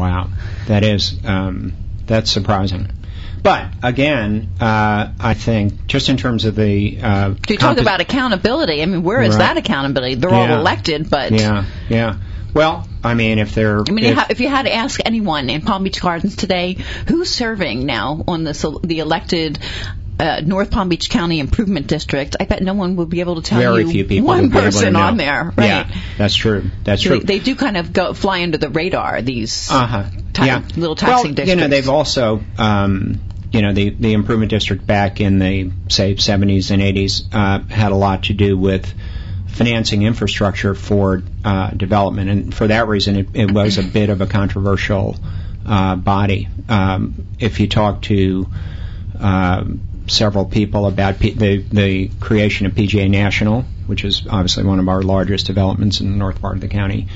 Wow, that's surprising. But again, I think just in terms of the you talk about accountability. I mean, where is that accountability? They're all elected, but yeah. Well, I mean, if you had to ask anyone in Palm Beach Gardens today who's serving now on the elected North Palm Beach County Improvement District, I bet no one would be able to tell Very few people one person on there, right? Yeah, that's true. That's true. They do kind of fly under the radar, these little taxing districts. You know, they've also, the Improvement District back in the, say, 70s and 80s had a lot to do with financing infrastructure for development, and for that reason it was a bit of a controversial body. If you talk to several people about the creation of PGA National, which is obviously one of our largest developments in the north part of the county,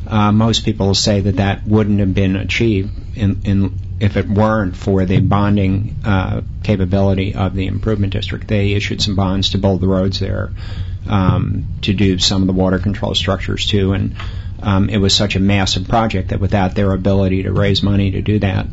most people say that wouldn't have been achieved if it weren't for the bonding capability of the Improvement District. They issued some bonds to build the roads there, to do some of the water control structures too, and it was such a massive project that without their ability to raise money to do that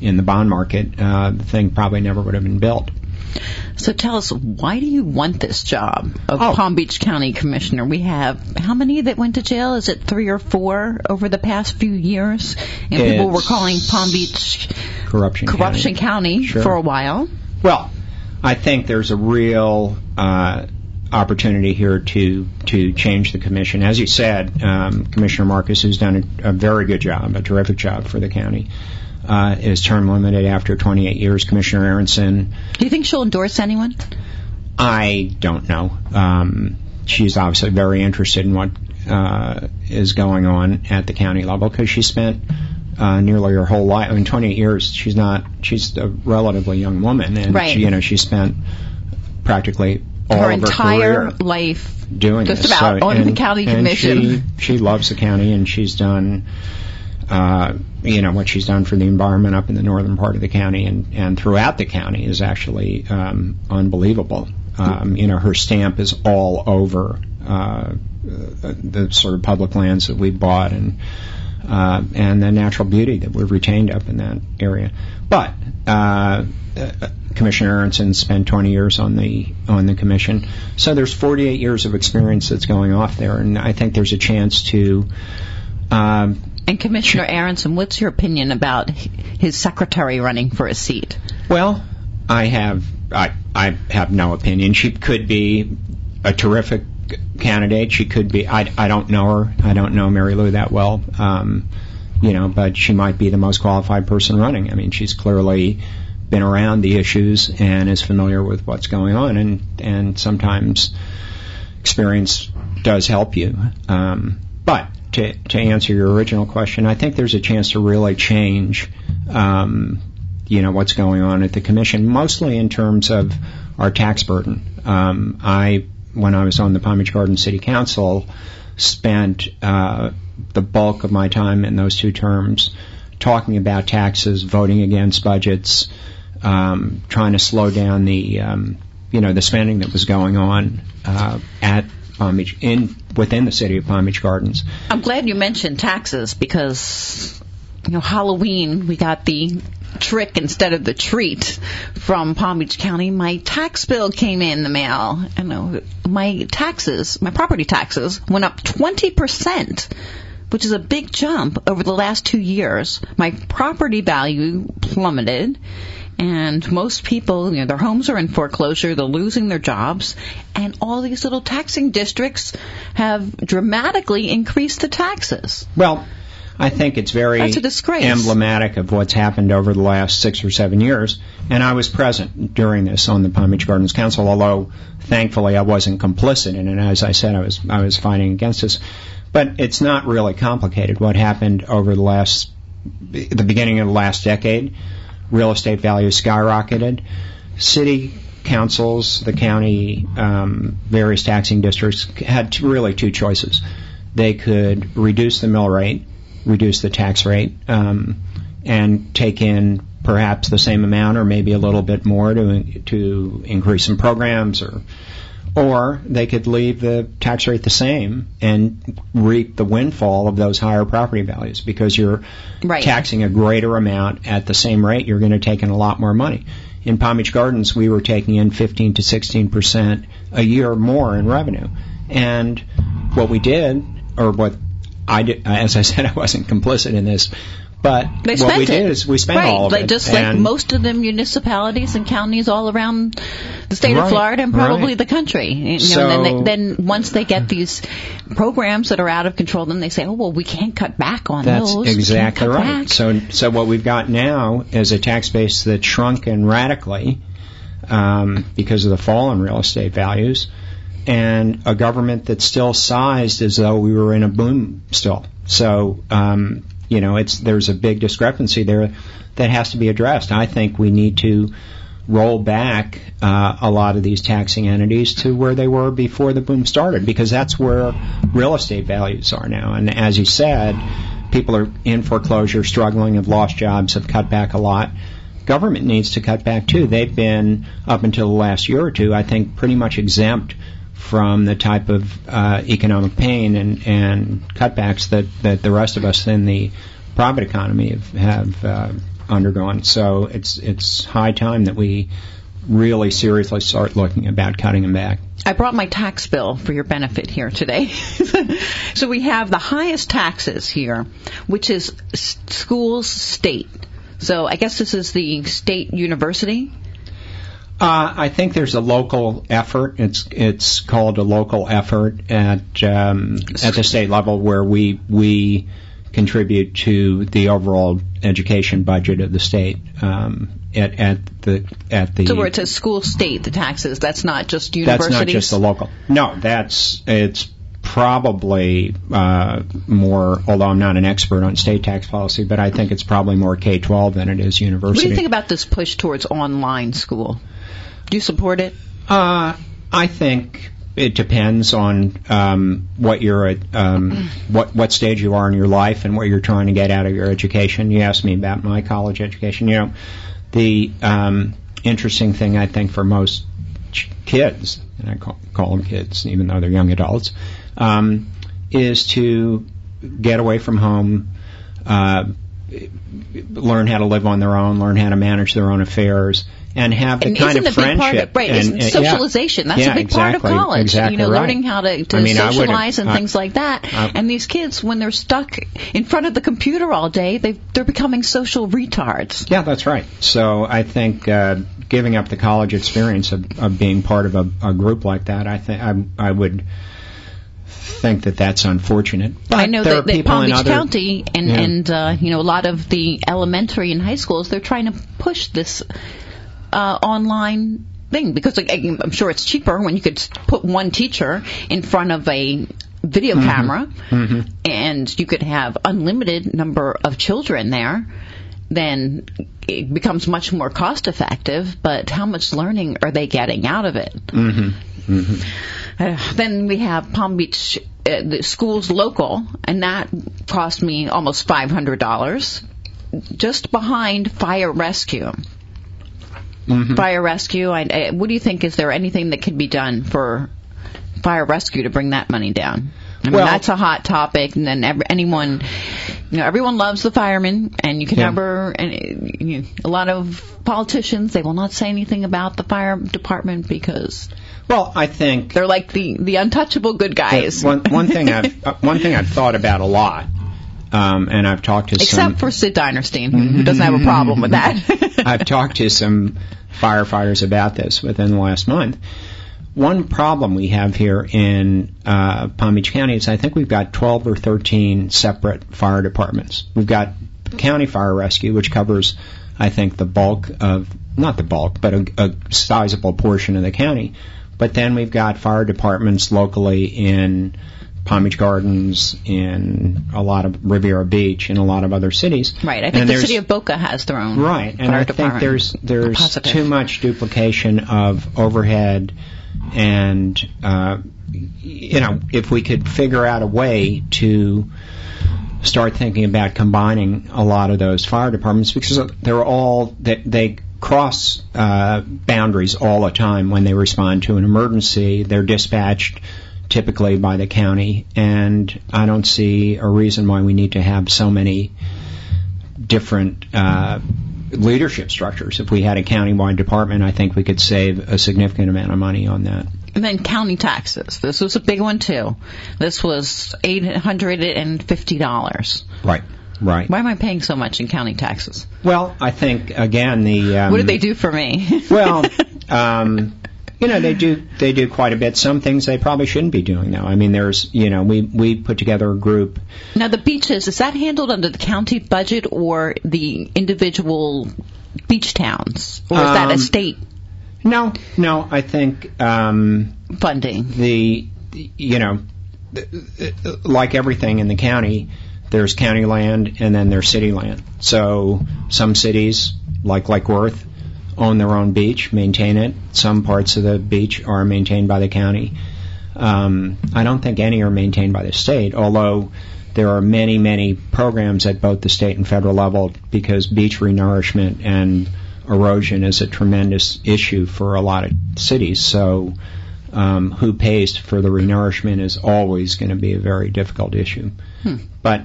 in the bond market, the thing probably never would have been built. So tell us, why do you want this job of Palm Beach County Commissioner? We have, how many that went to jail? Is it 3 or 4 over the past few years? And people were calling Palm Beach Corruption County sure. for a while. Well, I think there's a real opportunity here to change the commission. As you said, Commissioner Marcus, who's done a very good job, a terrific job for the county, is term limited after 28 years. Commissioner Aronson. Do you think she'll endorse anyone? I don't know. She's obviously very interested in what is going on at the county level because she spent nearly her whole life. I mean, 28 years. She's a relatively young woman, and right. She spent practically all her of her entire life doing just this. about on the county commission. She loves the county, and she's done what she's done for the environment up in the northern part of the county and throughout the county is actually unbelievable. Her stamp is all over the sort of public lands that we bought and the natural beauty that we've retained up in that area. But Commissioner Aronson spent 20 years on the commission, so there's 48 years of experience that's going off there, and I think there's a chance to. And Commissioner Aronson, what's your opinion about his secretary running for a seat? Well, I have no opinion. She could be a terrific candidate. She could be. I don't know her. I don't know Mary Lou that well. But she might be the most qualified person running. I mean, she's clearly been around the issues and is familiar with what's going on, and sometimes experience does help you. But to answer your original question, I think there's a chance to really change, what's going on at the commission, mostly in terms of our tax burden. When I was on the Palm Beach Gardens City Council, spent the bulk of my time in those 2 terms talking about taxes, voting against budgets, trying to slow down the spending that was going on at Palm Beach within the city of Palm Beach Gardens. I'm glad you mentioned taxes because Halloween we got the trick instead of the treat from Palm Beach County. My tax bill came in the mail, and my property taxes went up 20%, which is a big jump over the last 2 years. My property value plummeted. And most people, their homes are in foreclosure, they're losing their jobs, and all these little taxing districts have dramatically increased the taxes. Well, I think it's very emblematic of what's happened over the last 6 or 7 years, and I was present during this on the Palm Beach Gardens Council, although thankfully I wasn't complicit in it. As I said, I was fighting against this. But it's not really complicated. What happened over the beginning of the last decade, real estate values skyrocketed. City councils, the county, various taxing districts had really 2 choices. They could reduce the mill rate, reduce the tax rate, and take in perhaps the same amount or maybe a little bit more to increase some programs Or they could leave the tax rate the same and reap the windfall of those higher property values, because you're taxing a greater amount at the same rate. You're going to take in a lot more money. In Palm Beach Gardens, we were taking in 15 to 16% a year more in revenue. And what we did, or what I did, as I said, I wasn't complicit in this, but what we did is we spent all of it. Just like most of the municipalities and counties all around the state of Florida and probably the country. Then once they get these programs that are out of control, then they say, oh, well, we can't cut back on those. That's exactly right. So what we've got now is a tax base that's shrunken radically because of the fall in real estate values, and a government that's still sized as though we were in a boom still. So there's a big discrepancy there that has to be addressed. I think we need to roll back a lot of these taxing entities to where they were before the boom started, because that's where real estate values are now. And as you said, people are in foreclosure, struggling, have lost jobs, have cut back a lot. Government needs to cut back too. They've been, up until the last year or two, I think, pretty much exempt from the type of economic pain and cutbacks that the rest of us in the private economy have undergone. So it's high time that we really seriously start looking about cutting them back. I brought my tax bill for your benefit here today. So we have the highest taxes here, which is schools state. So I guess this is the state university. I think there's a local effort. It's called a local effort at the state level, where we contribute to the overall education budget of the state. At the so where it says school state, the taxes, that's not just universities. That's not just the local. No, it's probably more. Although I'm not an expert on state tax policy, but I think it's probably more K-12 than it is university. What do you think about this push towards online school? Do you support it? I think it depends on what you're at, what stage you are in your life and what you're trying to get out of your education. You asked me about my college education. The interesting thing, I think, for most kids, and I call them kids even though they're young adults, is to get away from home, learn how to live on their own, learn how to manage their own affairs, and have the kind of friendship. And socialization. That's a big part of college. Exactly learning how to socialize and things like that. And these kids, when they're stuck in front of the computer all day, they're becoming social retards. Yeah, that's right. So I think giving up the college experience of being part of a group like that, I would think that's unfortunate. But I know that Palm Beach County and a lot of the elementary and high schools, they're trying to push this online thing, because I'm sure it's cheaper when you could put one teacher in front of a video camera, and you could have unlimited number of children there. Then it becomes much more cost effective, but how much learning are they getting out of it? Then we have Palm Beach, the schools local, and that cost me almost $500, just behind fire rescue. Fire rescue, what do you think? Is there anything that can be done for fire rescue to bring that money down? I mean, that's a hot topic, and then everyone loves the firemen, and you can never, a lot of politicians, they will not say anything about the fire department because, I think they're like the untouchable good guys. One thing I've thought about a lot, and I've talked to except for Sid Dinerstein, who doesn't have a problem with that. I've talked to some firefighters about this within the last month. One problem we have here in Palm Beach County is I think we've got 12 or 13 separate fire departments. We've got county fire rescue, which covers, I think, not the bulk, but a sizable portion of the county. But then we've got fire departments locally in Palm Beach Gardens, in a lot of Riviera Beach, in a lot of other cities. Right. I think the city of Boca has their own fire department. And I think there's too much duplication of overhead. And, if we could figure out a way to start thinking about combining a lot of those fire departments, because they're all, they cross boundaries all the time when they respond to an emergency. They're dispatched typically by the county, and I don't see a reason why we need to have so many different leadership structures. If we had a countywide department, I think we could save a significant amount of money on that. And then county taxes. This was a big one, too. This was $850. Right. Right. Why am I paying so much in county taxes? Well, I think, again, what did they do for me? Well, they do quite a bit. Some things they probably shouldn't be doing, though. I mean, there's, we put together a group. Now, the beaches, is that handled under the county budget or the individual beach towns? Or is that a state? No, I think funding. Like everything in the county, there's county land and then there's city land. So some cities, like Lake Worth, own their own beach, maintain it. Some parts of the beach are maintained by the county. I don't think any are maintained by the state, although there are many, many programs at both the state and federal level, because beach renourishment and erosion is a tremendous issue for a lot of cities. So who pays for the renourishment is always going to be a very difficult issue. But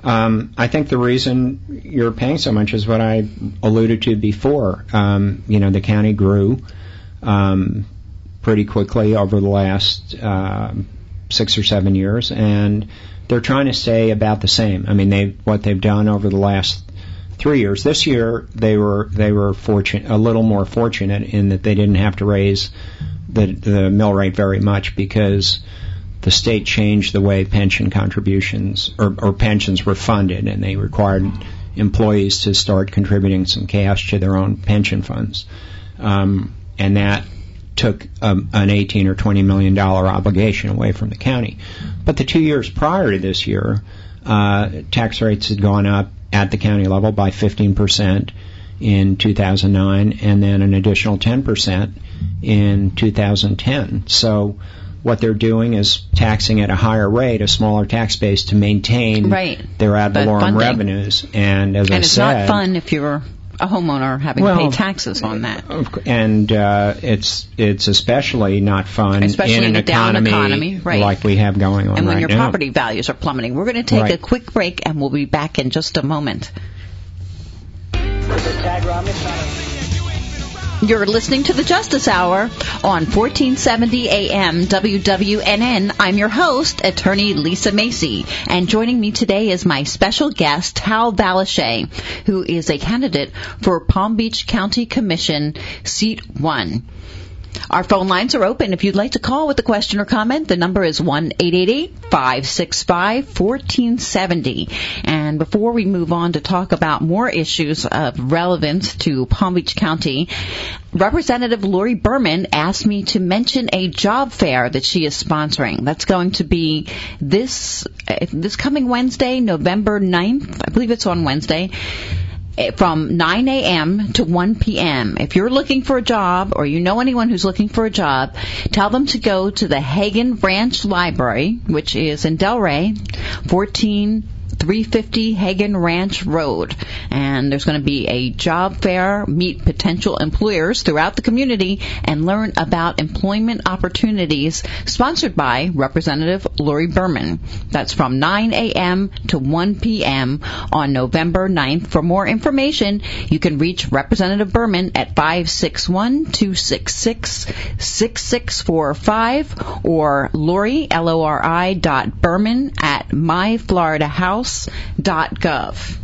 I think the reason you're paying so much is what I alluded to before. The county grew pretty quickly over the last 6 or 7 years, and they're trying to stay about the same. I mean, what they've done over the last 3 years. This year they were fortunate, a little more fortunate in that they didn't have to raise the mill rate very much, because the state changed the way pension contributions or pensions were funded, and they required employees to start contributing some cash to their own pension funds, and that took an $18 or $20 million obligation away from the county. But the 2 years prior to this year, tax rates had gone up at the county level by 15% in 2009, and then an additional 10% in 2010. So what they're doing is taxing at a higher rate, a smaller tax base, to maintain their ad valorem revenues. And as I said, it's not fun if you're a homeowner having to pay taxes on that. And it's especially not fun in an economy like we have going on right now. And when your property values are plummeting. We're going to take a quick break, and we'll be back in just a moment. You're listening to the Justice Hour on 1470 AM WWNN. I'm your host, Attorney Lisa Macci, and joining me today is my special guest, Hal Valeche, who is a candidate for Palm Beach County Commission, Seat 1. Our phone lines are open. If you'd like to call with a question or comment, the number is 1-888-565-1470. And before we move on to talk about more issues of relevance to Palm Beach County, Representative Lori Berman asked me to mention a job fair that she is sponsoring. That's going to be this coming Wednesday, November 9th. I believe it's on Wednesday, from 9 a.m. to 1 p.m. If you're looking for a job, or you know anyone who's looking for a job, tell them to go to the Hagen Branch Library, which is in Delray, 14350 Hagen Ranch Road. And there's going to be a job fair, meet potential employers throughout the community, and learn about employment opportunities, sponsored by Representative Lori Berman. That's from 9 a.m. to 1 p.m. on November 9th. For more information, you can reach Representative Berman at 561-266-6645 or Lori, Lori.Berman at myfloridahouse.gov.